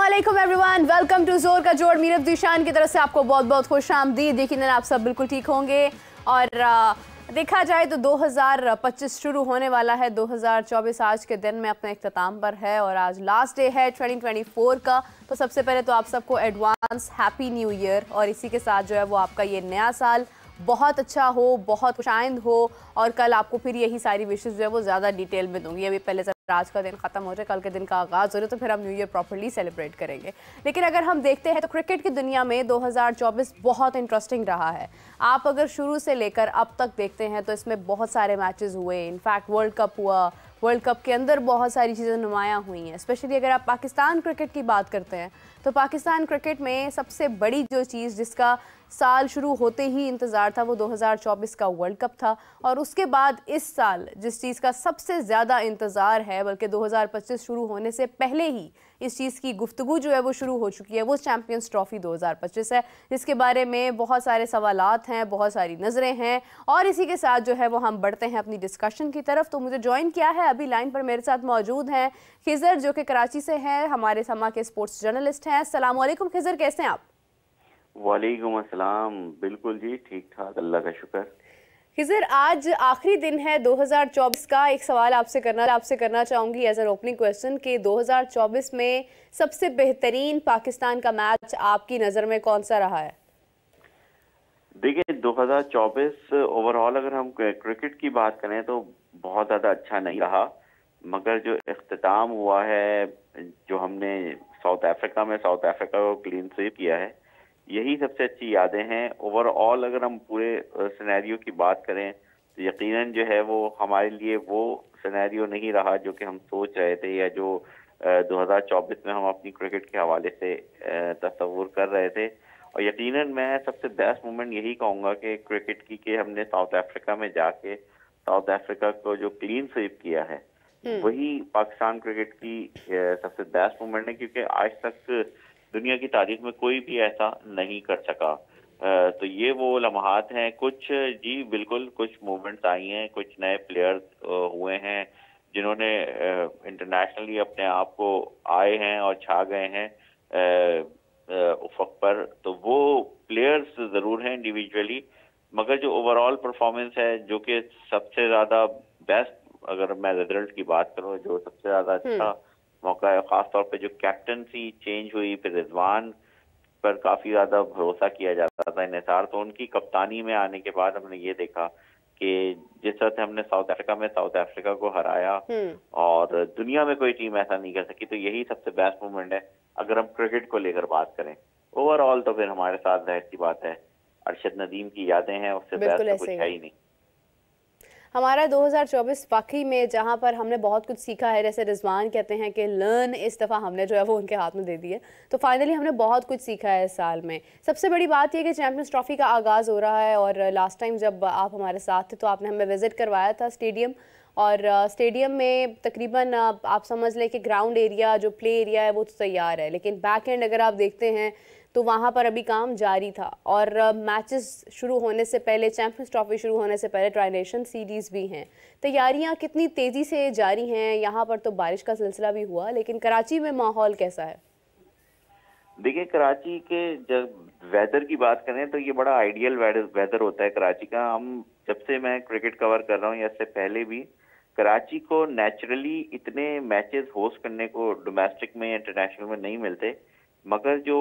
अस्सलामुअलैकुम everyone, welcome to जोर का जोड़। मीरब जीशान की तरफ से आपको बहुत बहुत खुश आमदीद। यकीनन आप सब बिल्कुल ठीक होंगे और देखा जाए तो 2025 शुरू होने वाला है। 2024 आज के दिन में अपने इख्तिताम पर है और आज लास्ट डे है 2024 का। तो सबसे पहले तो आप सबको एडवांस हैप्पी न्यू ईयर, और इसी के साथ जो है वो आपका ये नया साल बहुत अच्छा हो, बहुत खुशाइंद हो। और कल आपको फिर यही सारी विशेष जो है वो ज़्यादा डिटेल में दूंगी। अभी पहले आज का दिन ख़त्म हो जाए, कल के दिन का आगाज़ हो रहा है, तो फिर हम न्यू ईयर प्रॉपर्ली सेलिब्रेट करेंगे। लेकिन अगर हम देखते हैं तो क्रिकेट की दुनिया में 2024 बहुत इंटरेस्टिंग रहा है। आप अगर शुरू से लेकर अब तक देखते हैं तो इसमें बहुत सारे मैचेस हुए। इनफैक्ट वर्ल्ड कप हुआ, वर्ल्ड कप के अंदर बहुत सारी चीज़ें नुमायाँ हुई हैं। स्पेशली अगर आप पाकिस्तान क्रिकेट की बात करते हैं तो पाकिस्तान क्रिकेट में सबसे बड़ी जो चीज़ जिसका साल शुरू होते ही इंतज़ार था वो 2024 का वर्ल्ड कप था। और उसके बाद इस साल जिस चीज़ का सबसे ज़्यादा इंतज़ार है, बल्कि 2025 शुरू होने से पहले ही इस चीज़ की गुफ्तगू जो है वो शुरू हो चुकी है, वो चैम्पियंस ट्रॉफी 2025 है, जिसके बारे में बहुत सारे सवालात हैं, बहुत सारी नज़रें हैं। और इसी के साथ जो है वो हम बढ़ते हैं अपनी डिस्कशन की तरफ। तो मुझे ज्वाइन किया है, अभी लाइन पर मेरे साथ मौजूद हैं खिज़र, जो कि कराची से हैं, हमारे समा के स्पोर्ट्स जर्नलिस्ट हैं। अस्सलाम वालेकुम खिज़र, कैसे हैं आप? वालेकुम अस्सलाम। बिल्कुल जी, ठीक ठाक, अल्लाह का शुक्र। खिज़र, आज आखिरी दिन है 2024 का। एक सवाल आपसे करना चाहूँगी एज एन ओपनिंग क्वेश्चन कि 2024 में सबसे बेहतरीन पाकिस्तान का मैच आपकी नज़र में कौन सा रहा है? देखिए, 2024 ओवरऑल अगर हम क्रिकेट की बात करें तो बहुत ज़्यादा अच्छा नहीं रहा, मगर जो इख्तिताम हुआ है, जो हमने साउथ अफ्रीका को क्लीन स्वीप किया है, यही सबसे अच्छी यादें हैं। ओवरऑल अगर हम पूरे सिनेरियो की बात करें तो यकीनन जो है वो हमारे लिए वो सिनेरियो नहीं रहा जो कि हम सोच रहे थे, या जो 2024 में हम अपनी क्रिकेट के हवाले से तस्वुर कर रहे थे। और यकीनन मैं सबसे बेस्ट मोमेंट यही कहूँगा कि क्रिकेट की कि हमने साउथ अफ्रीका में जाके साउथ अफ्रीका को जो क्लीन स्वीप किया है, वही पाकिस्तान क्रिकेट की सबसे बेस्ट मोमेंट है, क्योंकि आज तक दुनिया की तारीख में कोई भी ऐसा नहीं कर सका। तो ये वो लम्हात हैं। कुछ जी बिल्कुल, कुछ मूवमेंट्स आई हैं, कुछ नए प्लेयर्स हुए हैं जिन्होंने इंटरनेशनली अपने आप को आए हैं और छा गए हैं उफक पर। तो वो प्लेयर्स जरूर हैं इंडिविजुअली, मगर जो ओवरऑल परफॉर्मेंस है, जो कि सबसे ज्यादा बेस्ट, अगर मैं रिजल्ट की बात करूँ, जो सबसे ज्यादा अच्छा मौका है, खासतौर पे जो कैप्टनसी चेंज हुई, फिर रिजवान पर काफी ज्यादा भरोसा किया जाता था इन्हिसार, तो उनकी कप्तानी में आने के बाद हमने ये देखा कि जिस तरह से हमने साउथ अफ्रीका को हराया और दुनिया में कोई टीम ऐसा नहीं कर सकी, तो यही सबसे बेस्ट मोमेंट है अगर हम क्रिकेट को लेकर बात करें। ओवरऑल तो फिर हमारे साथ जाहिर सी बात है अरशद नदीम की यादें हैं, उससे बेस्ट तो कुछ है ही नहीं। हमारा 2024 वाकई में जहाँ पर हमने बहुत कुछ सीखा है, जैसे रिजवान कहते हैं कि लर्न इस दफ़ा हमने जो है वो उनके हाथ में दे दी है, तो फाइनली हमने बहुत कुछ सीखा है इस साल में। सबसे बड़ी बात यह कि चैम्पियंस ट्रॉफी का आगाज़ हो रहा है, और लास्ट टाइम जब आप हमारे साथ थे तो आपने हमें विज़िट करवाया था स्टेडियम, और स्टेडियम में तकरीबन आप समझ लें कि ग्राउंड एरिया, जो प्ले एरिया है, वो तो तैयार है, लेकिन बैक एंड अगर आप देखते हैं तो वहाँ पर अभी काम जारी था। और मैचेस शुरू होने से पहले, चैम्पियंस ट्रॉफी शुरू होने से पहले ट्राई नेशन सीरीज़ भी हैं। तैयारियाँ कितनी तेज़ी से जारी हैं? यहाँ पर तो बारिश का सिलसिला भी हुआ, लेकिन कराची में माहौल कैसा है? देखिए, कराची के जब वेदर की बात करें तो ये बड़ा आइडियल वेदर होता है कराची का। हम जब से मैं क्रिकेट कवर कर रहा हूँ, या इससे पहले भी, कराची को नेचुरली इतने मैचेस होस्ट करने को डोमेस्टिक में, इंटरनेशनल में नहीं मिलते, मगर जो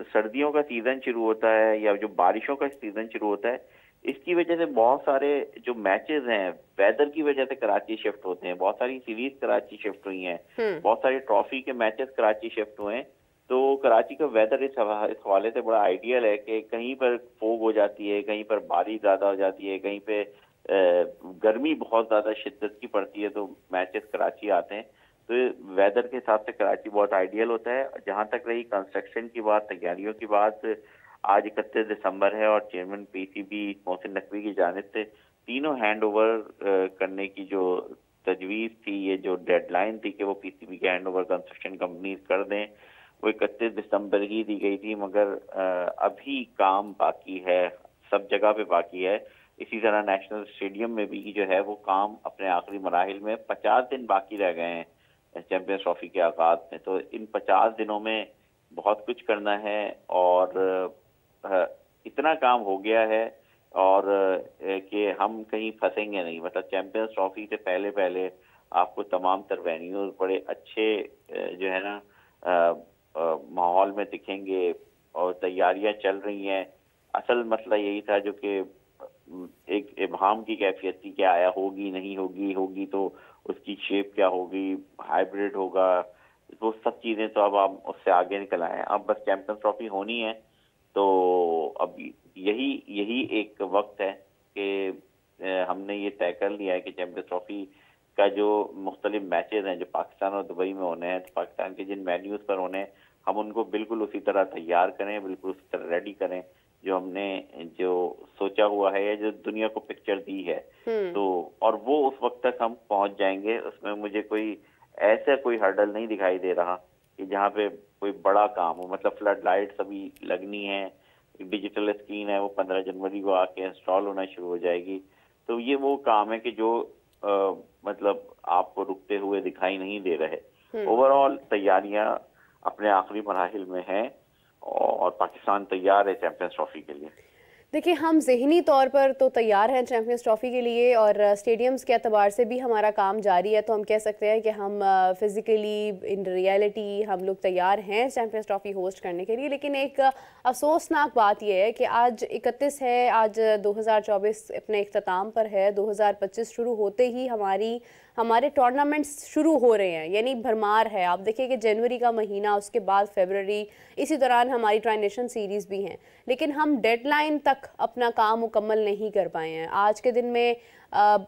सर्दियों का सीजन शुरू होता है या जो बारिशों का सीजन शुरू होता है, इसकी वजह से बहुत सारे जो मैचेस हैं वेदर की वजह से कराची शिफ्ट होते हैं। बहुत सारी सीरीज कराची शिफ्ट हुई हैं, बहुत सारी ट्रॉफी के मैचेस कराची शिफ्ट हुए हैं। तो कराची का वेदर इस हवाले से बड़ा आइडियल है कि कहीं पर फोग हो जाती है, कहीं पर बारिश ज्यादा हो जाती है, कहीं पे गर्मी बहुत ज्यादा शिद्दत की पड़ती है, तो मैचेस कराची आते हैं। तो वेदर के हिसाब से कराची बहुत आइडियल होता है। जहां तक रही कंस्ट्रक्शन की बात, तैयारियों की बात, आज 31 दिसंबर है और चेयरमैन पीसीबी मोहसिन नकवी की जानिब से तीनों हैंड ओवर करने की जो तजवीज थी, ये जो डेडलाइन थी कि वो पीसीबी के हैंड ओवर कंस्ट्रक्शन कंपनीज कर दें, वो 31 दिसंबर ही दी गई थी, मगर अभी काम बाकी है, सब जगह पे बाकी है। इसी तरह नेशनल स्टेडियम में भी जो है वो काम अपने आखिरी मराहिल में 50 दिन बाकी रह गए हैं चैंपियंस ट्रॉफी के आगाज में। तो इन 50 दिनों में बहुत कुछ करना है और इतना काम हो गया है और कि हम कहीं फंसेंगे नहीं। मतलब चैंपियंस ट्रॉफी से पहले पहले आपको तमाम तर वेन्यूज बड़े अच्छे जो है ना माहौल में दिखेंगे और तैयारियां चल रही हैं। असल मसला यही था जो कि एक इबहम की कैफियत थी कि आया होगी नहीं होगी, होगी तो उसकी शेप क्या होगी, हाइब्रिड होगा, वो सब चीजें तो अब हम उससे आगे निकल आए हैं। अब बस चैंपियंस ट्रॉफी होनी है। तो अब यही यही एक वक्त है कि हमने ये तय कर लिया है कि चैंपियंस ट्रॉफी का जो मुख्तलिफ मैचेस हैं जो पाकिस्तान और दुबई में होने हैं, तो पाकिस्तान के जिन वेन्यूज पर होने हैं हम उनको बिल्कुल उसी तरह तैयार करें, बिल्कुल उसी तरह रेडी करें जो हमने जो सोचा हुआ है या जो दुनिया को पिक्चर दी है। तो और वो उस वक्त तक हम पहुंच जाएंगे। उसमें मुझे कोई ऐसा कोई हर्डल नहीं दिखाई दे रहा कि जहाँ पे कोई बड़ा काम हो। मतलब फ्लड लाइट्स अभी लगनी है, डिजिटल स्क्रीन है वो 15 जनवरी को आके इंस्टॉल होना शुरू हो जाएगी। तो ये वो काम है कि जो मतलब आपको रुकते हुए दिखाई नहीं दे रहे। ओवरऑल तैयारियां अपने आखिरी मराहिल में हैं और पाकिस्तान तैयार है चैंपियंस ट्रॉफी के लिए। देखिए, हम ज़हनी तौर पर तो तैयार हैं चैंपियंस ट्रॉफ़ी के लिए और स्टेडियम्स के अतबार से भी हमारा काम जारी है। तो हम कह सकते हैं कि हम फिज़िकली इन रियलिटी हम लोग तैयार हैं चैंपियंस ट्रॉफ़ी होस्ट करने के लिए। लेकिन एक अफसोसनाक बात यह है कि आज 31 है, आज 2024 अपने इख्तिताम पर है। 2025 शुरू होते ही हमारे टूर्नामेंट्स शुरू हो रहे हैं, यानी भरमार है। आप देखिए कि जनवरी का महीना, उसके बाद फरवरी, इसी दौरान हमारी ट्राई नेशन सीरीज़ भी हैं। लेकिन हम डेडलाइन तक अपना काम मुकम्मल नहीं कर पाए हैं। आज के दिन में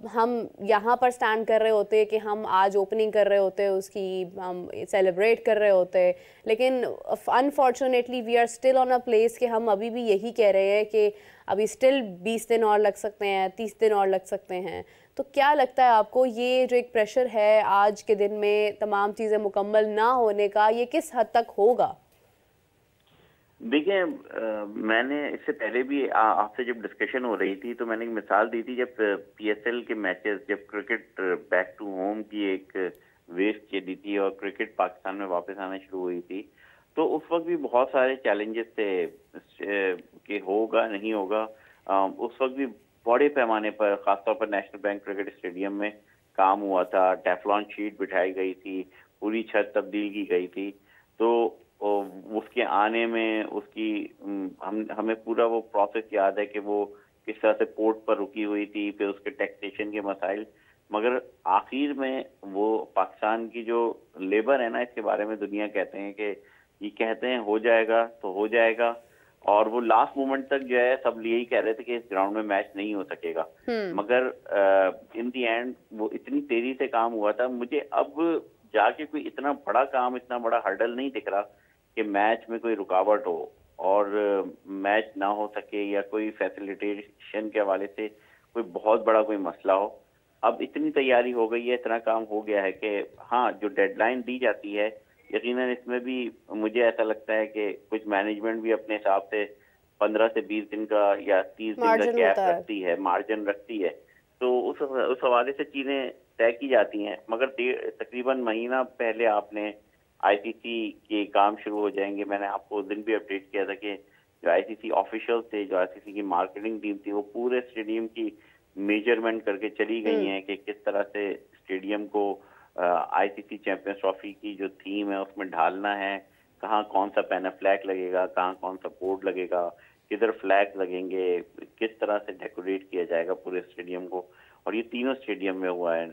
हम यहाँ पर स्टैंड कर रहे होते कि हम आज ओपनिंग कर रहे होते, उसकी हम सेलिब्रेट कर रहे होते, लेकिन unfortunately we are still on a place कि हम अभी भी यही कह रहे हैं कि अभी स्टिल 20 दिन और लग सकते हैं, 30 दिन और लग सकते हैं। तो क्या लगता है आपको, ये जो एक प्रेशर है आज के दिन में तमाम चीज़ें मुकम्मल ना होने का, ये किस हद तक होगा? देखिए, मैंने इससे पहले भी आपसे जब डिस्कशन हो रही थी तो मैंने एक मिसाल दी थी जब पीएसएल के मैचेस, जब क्रिकेट बैक टू होम की एक वेव चली थी और क्रिकेट पाकिस्तान में वापस आना शुरू हुई थी, तो उस वक्त भी बहुत सारे चैलेंजेस थे कि होगा नहीं होगा। उस वक्त भी बड़े पैमाने पर खासतौर पर नेशनल बैंक क्रिकेट स्टेडियम में काम हुआ था, टेफ्लॉन शीट बिठाई गई थी, पूरी छत तब्दील की गई थी। तो उसके आने में उसकी हमें पूरा वो प्रोसेस याद है कि वो किस तरह से पोर्ट पर रुकी हुई थी, फिर उसके टैक्सेशन के मसाइल। मगर आखिर में वो पाकिस्तान की जो लेबर है ना, इसके बारे में दुनिया कहते हैं कि ये कहते हैं हो जाएगा तो हो जाएगा, और वो लास्ट मोमेंट तक जो है सब यही कह रहे थे कि इस ग्राउंड में मैच नहीं हो सकेगा। मगर इन दी एंड वो इतनी तेजी से काम हुआ था। मुझे अब जाके कोई इतना बड़ा काम, इतना बड़ा हर्डल नहीं दिख रहा कि मैच में कोई रुकावट हो और मैच ना हो सके या कोई फैसिलिटेशन के हवाले से कोई बहुत बड़ा कोई मसला हो। अब इतनी तैयारी हो गई है, इतना काम हो गया है कि हाँ, जो डेडलाइन दी जाती है यकीनन इसमें भी मुझे ऐसा लगता है कि कुछ मैनेजमेंट भी अपने हिसाब से 15 से 20 दिन का या 30 दिन का गैप रखती है, मार्जिन रखती है। तो उस हवाले से चीजें तय की जाती हैं। मगर तकरीबन महीना पहले आपने आईसीसी के काम शुरू हो जाएंगे। मैंने आपको उस दिन भी अपडेट किया था कि जो आईसीसी ऑफिशियल थे, जो आईसीसी की मार्केटिंग टीम थी, वो पूरे स्टेडियम की मेजरमेंट करके चली गई हैं कि किस तरह से स्टेडियम को आईसीसी चैंपियंस ट्रॉफी की जो थीम है उसमें ढालना है, कहाँ कौन सा पैना फ्लैग लगेगा, कहाँ कौन सा बोर्ड लगेगा, किधर फ्लैग लगेंगे, किस तरह से डेकोरेट किया जाएगा पूरे स्टेडियम को। और ये तीनों स्टेडियम में हुआ है,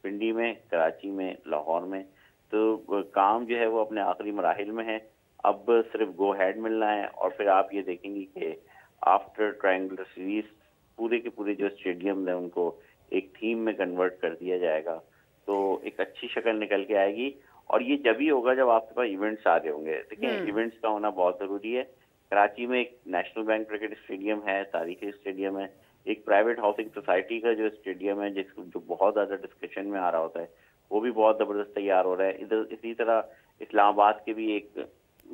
पिंडी में, कराची में, लाहौर में। तो काम जो है वो अपने आखिरी मराहिल में है। अब सिर्फ गो हेड मिलना है और फिर आप ये देखेंगे कि आफ्टर ट्रायंगुलर सीरीज पूरे के पूरे जो स्टेडियम है उनको एक थीम में कन्वर्ट कर दिया जाएगा। तो एक अच्छी शक्ल निकल के आएगी और ये जब ही होगा जब आपके पास इवेंट्स आ रहे होंगे। देखिए, इवेंट्स का होना बहुत जरूरी है। कराची में एक नेशनल बैंक क्रिकेट स्टेडियम है, तारीखी स्टेडियम है। एक प्राइवेट हाउसिंग सोसाइटी का जो स्टेडियम है जो बहुत ज्यादा डिस्कशन में आ रहा होता है, वो भी बहुत जबरदस्त तैयार हो रहा है। इधर इसी तरह इस्लामाबाद के भी एक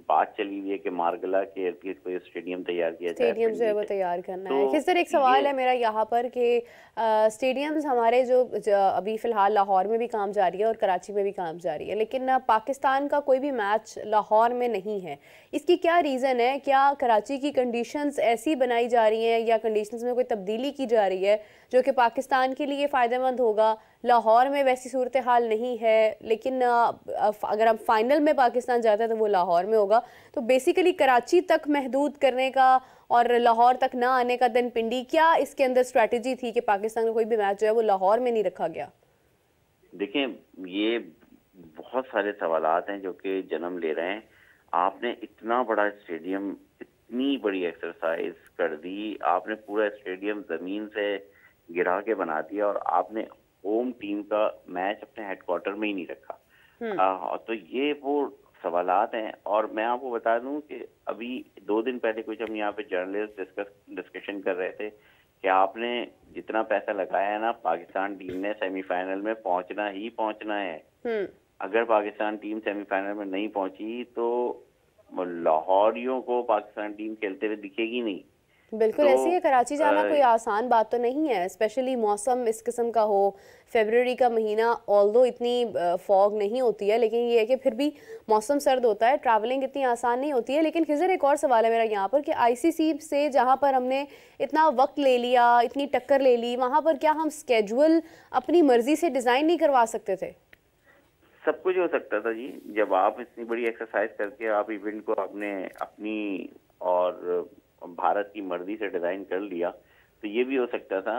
बात चली हुई है कि मारगला के इर्द गिर्द कोई स्टेडियम तैयार किया जाए, स्टेडियम जो है वो तैयार करना है। तो किस तरह एक सवाल है मेरा यहाँ पर कि स्टेडियम्स हमारे जो अभी फ़िलहाल लाहौर में भी काम जारी है और कराची में भी काम जारी है, लेकिन पाकिस्तान का कोई भी मैच लाहौर में नहीं है। इसकी क्या रीज़न है? क्या कराची की कंडीशंस ऐसी बनाई जा रही हैं या कंडीशंस में कोई तब्दीली की जा रही है जो कि पाकिस्तान के लिए फ़ायदेमंद होगा? लाहौर में वैसी सूरत हाल नहीं है, लेकिन अगर हम फाइनल में पाकिस्तान जाता है तो वो लाहौर में होगा। तो बेसिकली कराची तक महदूद करने का और लाहौर तक ना आने का दिन पिंडी, क्या इसके अंदर स्ट्रैटेजी थी कि पाकिस्तान का कोई भी मैच जो है वो लाहौर में नहीं रखा गया? देखिए, ये बहुत सारे सवालात हैं जो कि जन्म ले रहे हैं। आपने इतना बड़ा स्टेडियम, इतनी बड़ी एक्सरसाइज कर दी, आपने पूरा स्टेडियम जमीन से गिरा के बना दिया और आपने होम टीम का मैच अपने हेडक्वार्टर में ही नहीं रखा। तो ये वो सवालात हैं। और मैं आपको बता दूं कि अभी 2 दिन पहले कुछ हम यहाँ पे जर्नलिस्ट डिस्कशन कर रहे थे कि आपने जितना पैसा लगाया है ना, पाकिस्तान टीम ने सेमीफाइनल में पहुंचना ही पहुंचना है। अगर पाकिस्तान टीम सेमीफाइनल में नहीं पहुंची तो लाहौरियों को पाकिस्तान टीम खेलते हुए दिखेगी नहीं। बिल्कुल तो ऐसी है। कराची जाना कोई आसान बात तो नहीं है, स्पेशली मौसम इस किस्म का हो। फरवरी का महीना ऑल्दो इतनी फॉग नहीं होती है, लेकिन ये है कि फिर भी मौसम सर्द होता है, ट्रैवलिंग इतनी आसान नहीं होती है। लेकिन खिजर एक और सवाल है मेरा यहाँ पर कि आईसीसी से जहाँ पर हमने इतना वक्त ले लिया, इतनी टक्कर ले ली, वहाँ पर क्या हम स्केड्यूल अपनी मर्जी से डिज़ाइन नहीं करवा सकते थे? सब कुछ हो सकता था जी। जब आप इतनी बड़ी एक्सरसाइज करके आप इवेंट को आपने अपनी और भारत की मर्जी से डिजाइन कर लिया तो ये भी हो सकता था।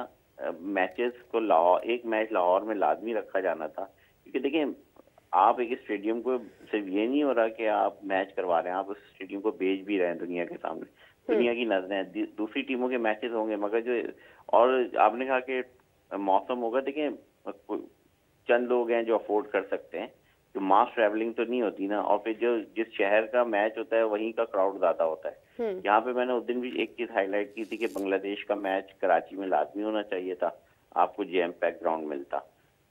मैचेस को लाहौर, एक मैच लाहौर में लाजमी रखा जाना था, क्योंकि देखिए आप एक स्टेडियम को सिर्फ ये नहीं हो रहा कि आप मैच करवा रहे हैं, आप उस स्टेडियम को बेच भी रहे हैं दुनिया के सामने, दुनिया की नजरें, दूसरी टीमों के मैचेस होंगे। मगर जो, और आपने कहा कि मौसम होगा, देखिए चंद लोग हैं जो अफोर्ड कर सकते हैं, तो मास ट्रैवलिंग तो नहीं होती ना। और फिर जो जिस शहर का मैच होता है वहीं का क्राउड ज्यादा होता है। यहाँ पे मैंने उस दिन भी एक चीज हाईलाइट की थी कि बांग्लादेश का मैच कराची में लाजमी होना चाहिए था, आपको जैम पैक ग्राउंड मिलता।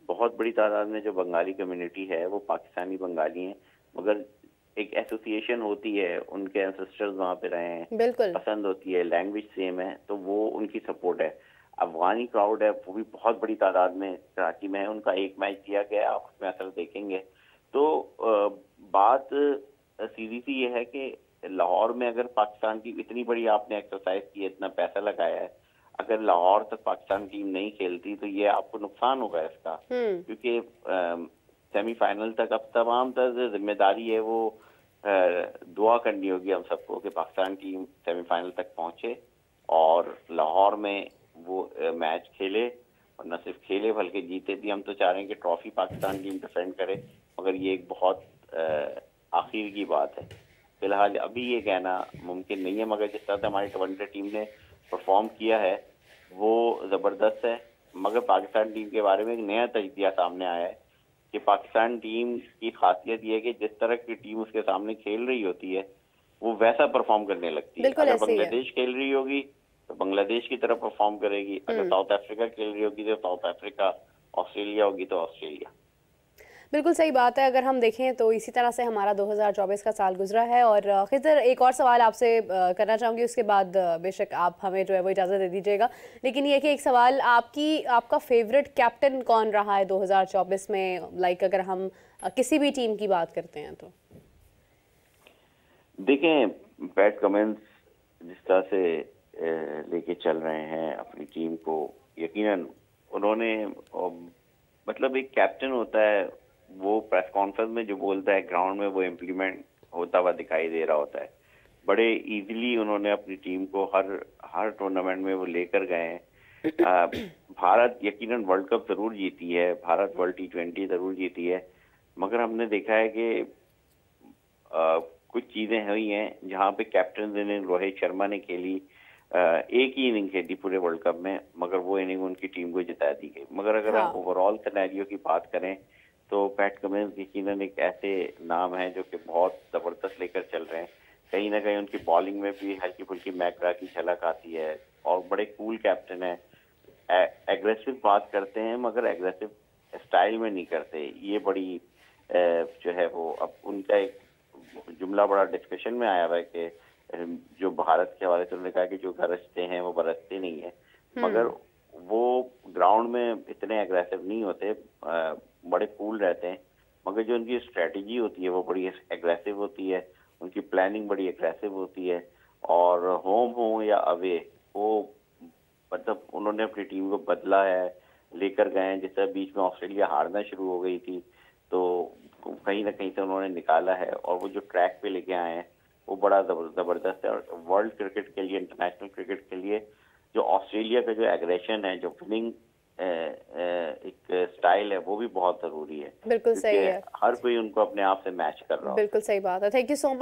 बहुत बड़ी तादाद में जो बंगाली कम्युनिटी है वो पाकिस्तानी बंगाली हैं, मगर एक एसोसिएशन होती है, उनके एंसेस्टर्स वहाँ पे रहे हैं, पसंद होती है, लैंग्वेज सेम है, तो वो उनकी सपोर्ट है। अफगानी क्राउड है, वो भी बहुत बड़ी तादाद में कराची में है, उनका एक मैच दिया गया, आप उसमें असर देखेंगे। तो बात सीधी सी ये है कि लाहौर में अगर पाकिस्तान की इतनी बड़ी आपने एक्सरसाइज की है, इतना पैसा लगाया है, अगर लाहौर तक पाकिस्तान टीम नहीं खेलती तो ये आपको नुकसान होगा इसका। क्योंकि सेमीफाइनल तक अब तमाम तरह जिम्मेदारी है वो दुआ करनी होगी हम सबको कि पाकिस्तान टीम सेमीफाइनल तक पहुंचे और लाहौर में वो मैच खेले, और न सिर्फ खेले बल्कि जीते भी। हम तो चाह रहे हैं कि ट्रॉफी पाकिस्तान टीम डिफेंड करे, मगर ये एक बहुत आखिर की बात है। फिलहाल अभी ये कहना मुमकिन नहीं है, मगर जिस तरह से हमारी वनडे टीम ने परफॉर्म किया है वो ज़बरदस्त है। मगर पाकिस्तान टीम के बारे में एक नया तजजिया सामने आया है कि पाकिस्तान टीम की खासियत ये है कि जिस तरह की टीम उसके सामने खेल रही होती है वो वैसा परफॉर्म करने लगती है। अगर बांग्लादेश खेल रही होगी तो बांग्लादेश की तरह परफॉर्म करेगी, अगर साउथ अफ्रीका खेल रही होगी तो साउथ अफ्रीका, ऑस्ट्रेलिया होगी तो ऑस्ट्रेलिया। बिल्कुल सही बात है। अगर हम देखें तो इसी तरह से हमारा 2024 का साल गुजरा है। और खिजर एक और सवाल आपसे करना चाहूँगी, उसके बाद बेशक आप हमें जो है वो इजाज़त दे दीजिएगा, लेकिन ये कि एक सवाल, आपका फेवरेट कैप्टन कौन रहा है 2024 में? लाइक अगर हम किसी भी टीम की बात करते हैं तो देखें, पैट कमिंस जिस तरह से लेके चल रहे हैं अपनी टीम को, यकीनन उन्होंने, मतलब एक कैप्टन होता है वो प्रेस कॉन्फ्रेंस में जो बोलता है ग्राउंड में वो इम्प्लीमेंट होता हुआ दिखाई दे रहा होता है। बड़े इजीली उन्होंने अपनी टीम को हर टूर्नामेंट में वो लेकर गए हैं। भारत यकीनन वर्ल्ड कप जरूर जीती है, भारत वर्ल्ड T20 जरूर जीती है, मगर हमने देखा है कि कुछ चीजें हुई हैं जहां पे कैप्टन ने, रोहित शर्मा ने खेली, एक ही इनिंग खेली पूरे वर्ल्ड कप में, मगर वो इनिंग उनकी टीम को जिता दी गई। मगर अगर हम ओवरऑल सिनेरियो की बात करें तो पैट कमिंस यकीनन एक ऐसे नाम है जो कि बहुत जबरदस्त लेकर चल रहे हैं। कहीं ना कहीं उनकी बॉलिंग में भी हल्की फुल्की मैकग्रा की झलक आती है और बड़े कूल कैप्टन है। एग्रेसिव बात करते हैं मगर एग्रेसिव स्टाइल में नहीं करते। ये बड़ी जो है वो अब उनका एक जुमला बड़ा डिस्कशन में आया हुआ है कि जो भारत के हवाले से उन्होंने कहा कि जो गरजते हैं वो बरसते नहीं है, मगर वो ग्राउंड में इतने एग्रेसिव नहीं होते, बड़े कूल रहते हैं, मगर जो उनकी स्ट्रेटजी होती है वो बड़ी एग्रेसिव होती है, उनकी प्लानिंग बड़ी एग्रेसिव होती है। और होम हो या अवे, वो मतलब उन्होंने अपनी टीम को बदला है, लेकर गए हैं। जैसे बीच में ऑस्ट्रेलिया हारना शुरू हो गई थी तो कहीं ना कहीं से उन्होंने निकाला है, और वो जो ट्रैक पे लेके आए हैं वो बड़ा जबरदस्त है। और वर्ल्ड क्रिकेट के लिए, इंटरनेशनल क्रिकेट के लिए जो ऑस्ट्रेलिया का जो एग्रेशन है, जो विनिंग एक स्टाइल है, वो भी बहुत जरूरी है। बिल्कुल सही है, हर कोई उनको अपने आप से मैच कर रहा है। बिल्कुल सही बात है। Thank you so much.